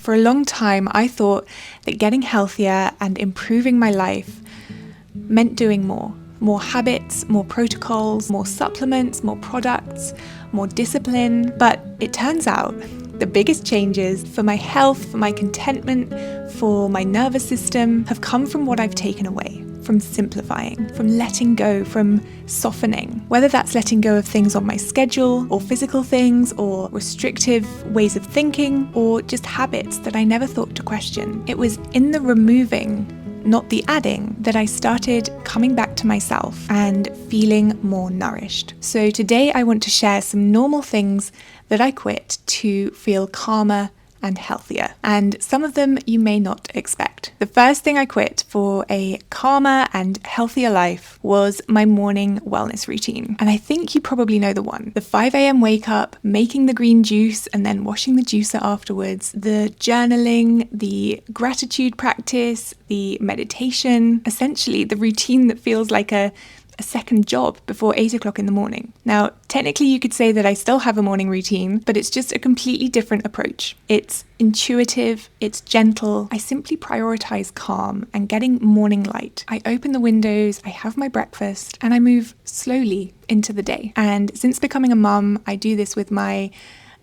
For a long time, I thought that getting healthier and improving my life meant doing more. More habits, more protocols, more supplements, more products, more discipline. But it turns out the biggest changes for my health, for my contentment, for my nervous system have come from what I've taken away. From simplifying, from letting go, from softening. Whether that's letting go of things on my schedule, or physical things, or restrictive ways of thinking, or just habits that I never thought to question. It was in the removing, not the adding, that I started coming back to myself and feeling more nourished. So today I want to share some normal things that I quit to feel calmer and healthier, and some of them you may not expect. The first thing I quit for a calmer and healthier life was my morning wellness routine. And I think you probably know the one. The 5 a.m. wake up, making the green juice and then washing the juicer afterwards, the journaling, the gratitude practice, the meditation, essentially the routine that feels like a second job before 8 o'clock in the morning. Now, technically you could say that I still have a morning routine, but it's just a completely different approach. It's intuitive, it's gentle. I simply prioritize calm and getting morning light. I open the windows, I have my breakfast, and I move slowly into the day. And since becoming a mum, I do this with my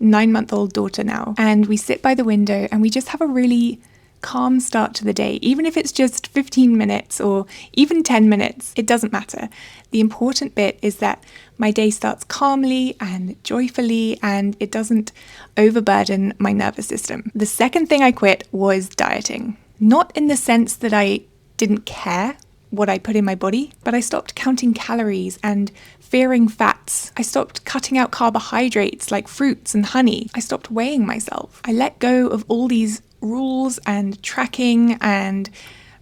9-month-old daughter now. And we sit by the window and we just have a really calm start to the day. Even if it's just 15 minutes or even 10 minutes, it doesn't matter. The important bit is that my day starts calmly and joyfully and it doesn't overburden my nervous system. The second thing I quit was dieting. Not in the sense that I didn't care what I put in my body, but I stopped counting calories and fearing fats. I stopped cutting out carbohydrates like fruits and honey. I stopped weighing myself. I let go of all these rules and tracking and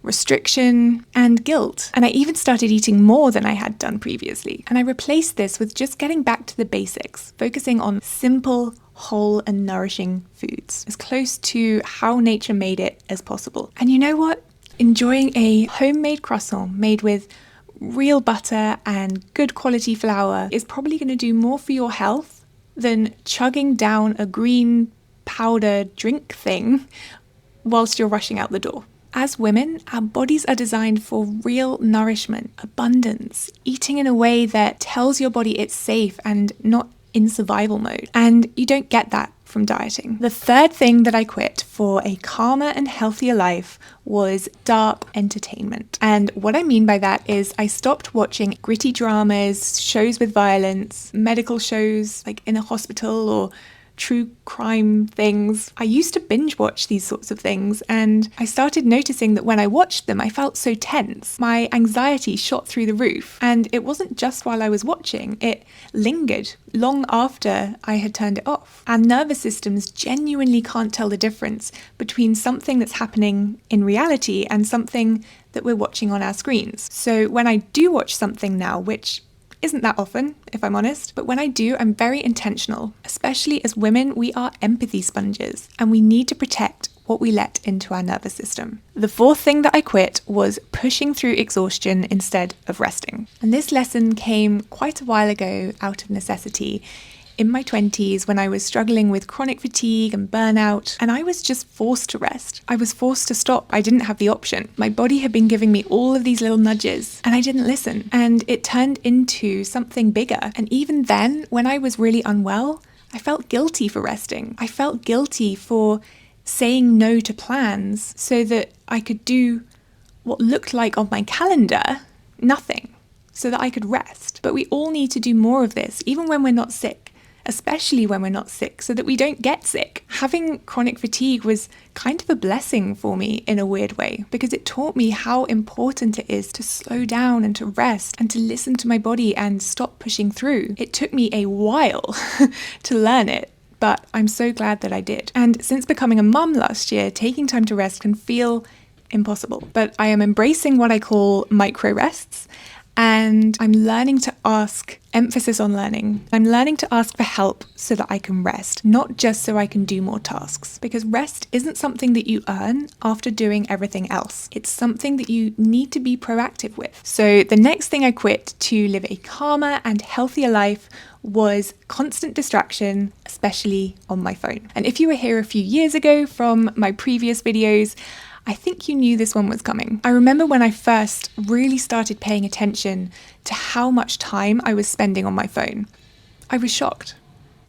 restriction and guilt. And I even started eating more than I had done previously. And I replaced this with just getting back to the basics, focusing on simple, whole and nourishing foods, as close to how nature made it as possible. And you know what? Enjoying a homemade croissant made with real butter and good quality flour is probably going to do more for your health than chugging down a green powder drink thing whilst you're rushing out the door. As women, our bodies are designed for real nourishment, abundance, eating in a way that tells your body it's safe and not in survival mode. And you don't get that from dieting. The third thing that I quit for a calmer and healthier life was dark entertainment. And what I mean by that is I stopped watching gritty dramas, shows with violence, medical shows like in a hospital or true crime things. I used to binge watch these sorts of things and I started noticing that when I watched them, I felt so tense. My anxiety shot through the roof, and it wasn't just while I was watching, it lingered long after I had turned it off. Our nervous systems genuinely can't tell the difference between something that's happening in reality and something that we're watching on our screens. So when I do watch something now, which isn't that often, if I'm honest, but when I do, I'm very intentional. Especially as women, we are empathy sponges and we need to protect what we let into our nervous system. The fourth thing that I quit was pushing through exhaustion instead of resting. And this lesson came quite a while ago out of necessity. In my 20s, when I was struggling with chronic fatigue and burnout, and I was just forced to rest. I was forced to stop. I didn't have the option. My body had been giving me all of these little nudges, and I didn't listen. And it turned into something bigger. And even then, when I was really unwell, I felt guilty for resting. I felt guilty for saying no to plans so that I could do what looked like on my calendar nothing, so that I could rest. But we all need to do more of this, even when we're not sick. Especially when we're not sick, so that we don't get sick. Having chronic fatigue was kind of a blessing for me in a weird way, because it taught me how important it is to slow down and to rest and to listen to my body and stop pushing through. It took me a while to learn it, but I'm so glad that I did. And since becoming a mum last year, taking time to rest can feel impossible. But I am embracing what I call micro rests. And I'm learning to ask, emphasis on learning. I'm learning to ask for help so that I can rest, not just so I can do more tasks. Because rest isn't something that you earn after doing everything else. It's something that you need to be proactive with. So the next thing I quit to live a calmer and healthier life was constant distraction, especially on my phone. And if you were here a few years ago from my previous videos, I think you knew this one was coming. I remember when I first really started paying attention to how much time I was spending on my phone. I was shocked.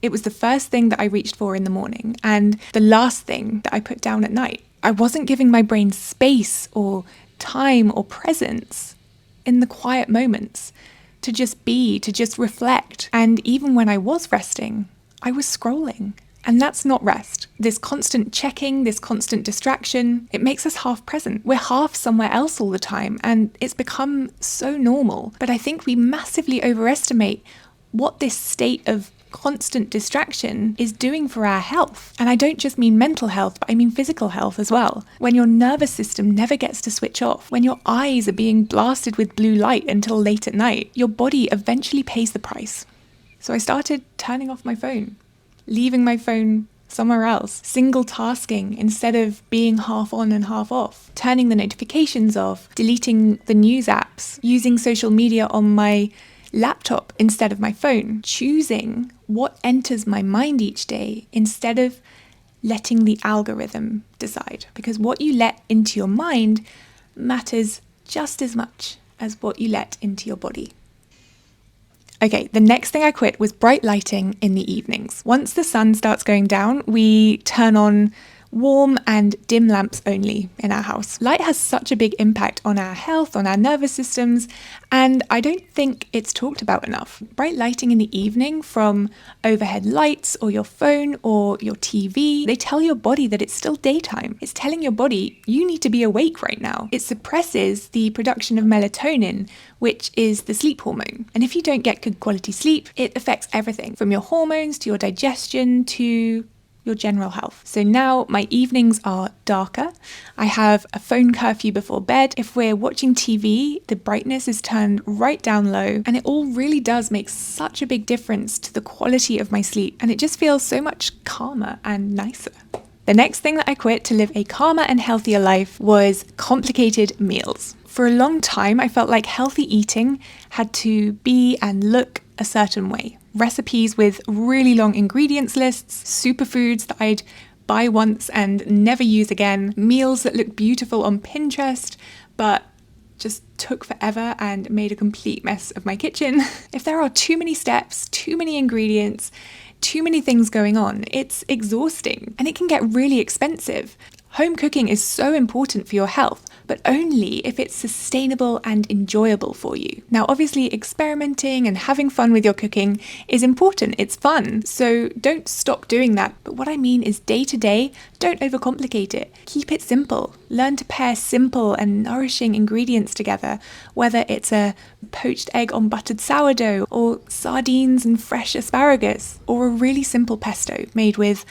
It was the first thing that I reached for in the morning and the last thing that I put down at night. I wasn't giving my brain space or time or presence in the quiet moments to just be, to just reflect. And even when I was resting, I was scrolling. And that's not rest. This constant checking, this constant distraction, it makes us half present. We're half somewhere else all the time, and it's become so normal. But I think we massively overestimate what this state of constant distraction is doing for our health. And I don't just mean mental health, but I mean physical health as well. When your nervous system never gets to switch off, when your eyes are being blasted with blue light until late at night, your body eventually pays the price. So I started turning off my phone, leaving my phone somewhere else, single tasking instead of being half on and half off, turning the notifications off, deleting the news apps, using social media on my laptop instead of my phone, choosing what enters my mind each day instead of letting the algorithm decide. Because what you let into your mind matters just as much as what you let into your body. Okay, the next thing I quit was bright lighting in the evenings. Once the sun starts going down, we turn on warm and dim lamps only in our house. Light has such a big impact on our health, on our nervous systems, and I don't think it's talked about enough. Bright lighting in the evening from overhead lights or your phone or your TV, they tell your body that it's still daytime. It's telling your body, you need to be awake right now. It suppresses the production of melatonin, which is the sleep hormone. And if you don't get good quality sleep, it affects everything from your hormones to your digestion to your general health. So now my evenings are darker. I have a phone curfew before bed. If we're watching TV, the brightness is turned right down low, and it all really does make such a big difference to the quality of my sleep, and it just feels so much calmer and nicer. The next thing that I quit to live a calmer and healthier life was complicated meals. For a long time, I felt like healthy eating had to be and look a certain way. Recipes with really long ingredients lists, superfoods that I'd buy once and never use again, meals that look beautiful on Pinterest, but just took forever and made a complete mess of my kitchen. If there are too many steps, too many ingredients, too many things going on, it's exhausting and it can get really expensive. Home cooking is so important for your health, but only if it's sustainable and enjoyable for you. Now, obviously, experimenting and having fun with your cooking is important. It's fun, so don't stop doing that. But what I mean is day to day, don't overcomplicate it. Keep it simple. Learn to pair simple and nourishing ingredients together, whether it's a poached egg on buttered sourdough, or sardines and fresh asparagus, or a really simple pesto made with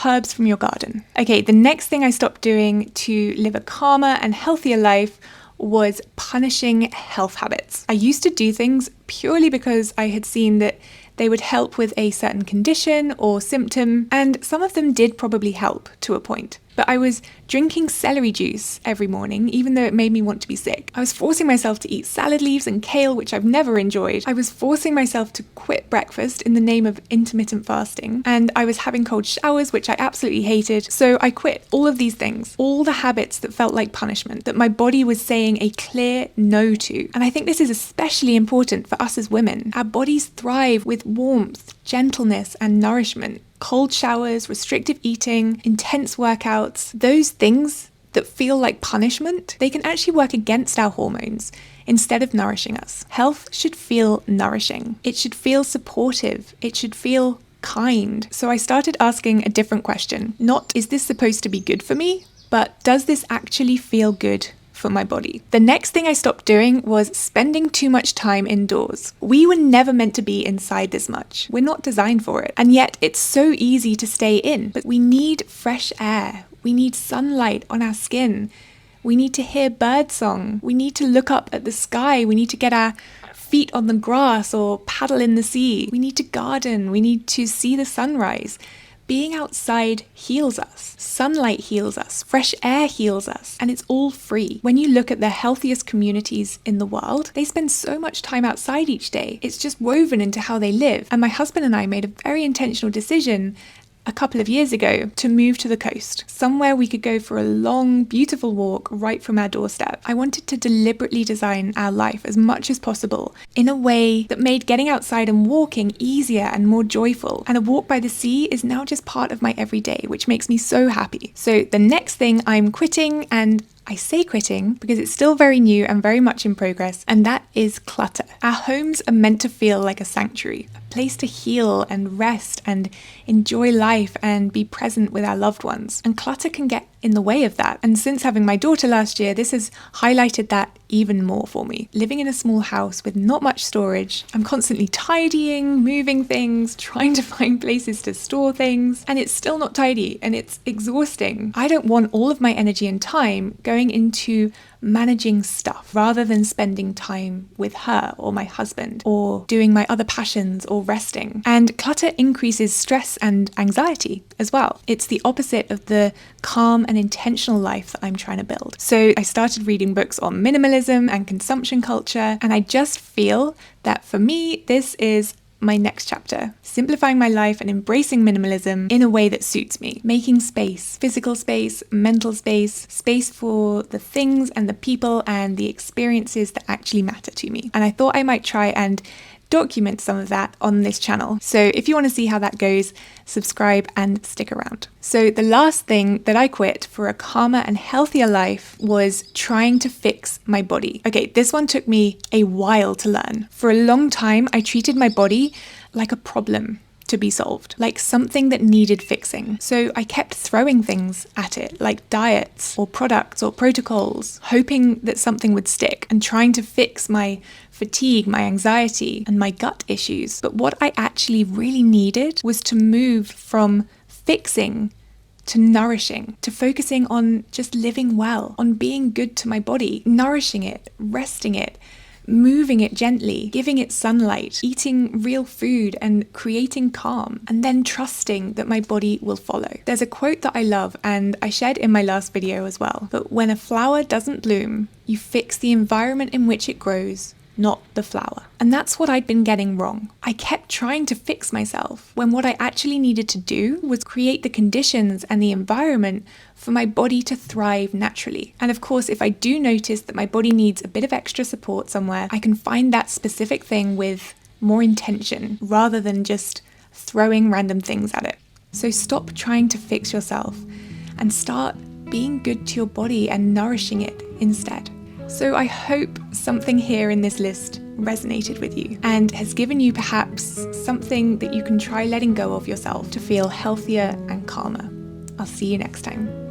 herbs from your garden. Okay, the next thing I stopped doing to live a calmer and healthier life was punishing health habits. I used to do things purely because I had seen that they would help with a certain condition or symptom, and some of them did probably help to a point. But I was drinking celery juice every morning, even though it made me want to be sick. I was forcing myself to eat salad leaves and kale, which I've never enjoyed. I was forcing myself to quit breakfast in the name of intermittent fasting. And I was having cold showers, which I absolutely hated. So I quit all of these things, all the habits that felt like punishment, that my body was saying a clear no to. And I think this is especially important for us as women. Our bodies thrive with warmth, gentleness, and nourishment. Cold showers, restrictive eating, intense workouts, those things that feel like punishment, they can actually work against our hormones instead of nourishing us. Health should feel nourishing. It should feel supportive. It should feel kind. So I started asking a different question. Not, is this supposed to be good for me? But does this actually feel good for my body? The next thing I stopped doing was spending too much time indoors. We were never meant to be inside this much. We're not designed for it. And yet it's so easy to stay in. But we need fresh air. We need sunlight on our skin. We need to hear birdsong. We need to look up at the sky. We need to get our feet on the grass or paddle in the sea. We need to garden. We need to see the sunrise. Being outside heals us. Sunlight heals us. Fresh air heals us. And it's all free. When you look at the healthiest communities in the world, they spend so much time outside each day. It's just woven into how they live. And my husband and I made a very intentional decision a couple of years ago to move to the coast, somewhere we could go for a long, beautiful walk right from our doorstep. I wanted to deliberately design our life as much as possible in a way that made getting outside and walking easier and more joyful. And a walk by the sea is now just part of my everyday, which makes me so happy. So the next thing I'm quitting, and I say quitting because it's still very new and very much in progress, and that is clutter. Our homes are meant to feel like a sanctuary, a place to heal and rest and enjoy life and be present with our loved ones. And clutter can get in the way of that. And since having my daughter last year, this has highlighted that even more for me. Living in a small house with not much storage, I'm constantly tidying, moving things, trying to find places to store things, and it's still not tidy and it's exhausting. I don't want all of my energy and time going into managing stuff rather than spending time with her or my husband or doing my other passions or resting. And clutter increases stress and anxiety as well. It's the opposite of the calm and intentional life that I'm trying to build. So I started reading books on minimalism and consumption culture, and I just feel that for me, this is my next chapter, simplifying my life and embracing minimalism in a way that suits me, making space, physical space, mental space, space for the things and the people and the experiences that actually matter to me. And I thought I might try and document some of that on this channel. So if you want to see how that goes, subscribe and stick around. So the last thing that I quit for a calmer and healthier life was trying to fix my body. Okay, this one took me a while to learn. For a long time, I treated my body like a problem to be solved, like something that needed fixing. So I kept throwing things at it, like diets or products or protocols, hoping that something would stick and trying to fix my fatigue, my anxiety, and my gut issues. But what I actually really needed was to move from fixing to nourishing, to focusing on just living well, on being good to my body, nourishing it, resting it, moving it gently, giving it sunlight, eating real food and creating calm, and then trusting that my body will follow. There's a quote that I love and I shared in my last video as well, but when a flower doesn't bloom, you fix the environment in which it grows, not the flower. And that's what I'd been getting wrong. I kept trying to fix myself when what I actually needed to do was create the conditions and the environment for my body to thrive naturally. And of course, if I do notice that my body needs a bit of extra support somewhere, I can find that specific thing with more intention rather than just throwing random things at it. So stop trying to fix yourself and start being good to your body and nourishing it instead. So I hope something here in this list resonated with you and has given you perhaps something that you can try letting go of yourself to feel healthier and calmer. I'll see you next time.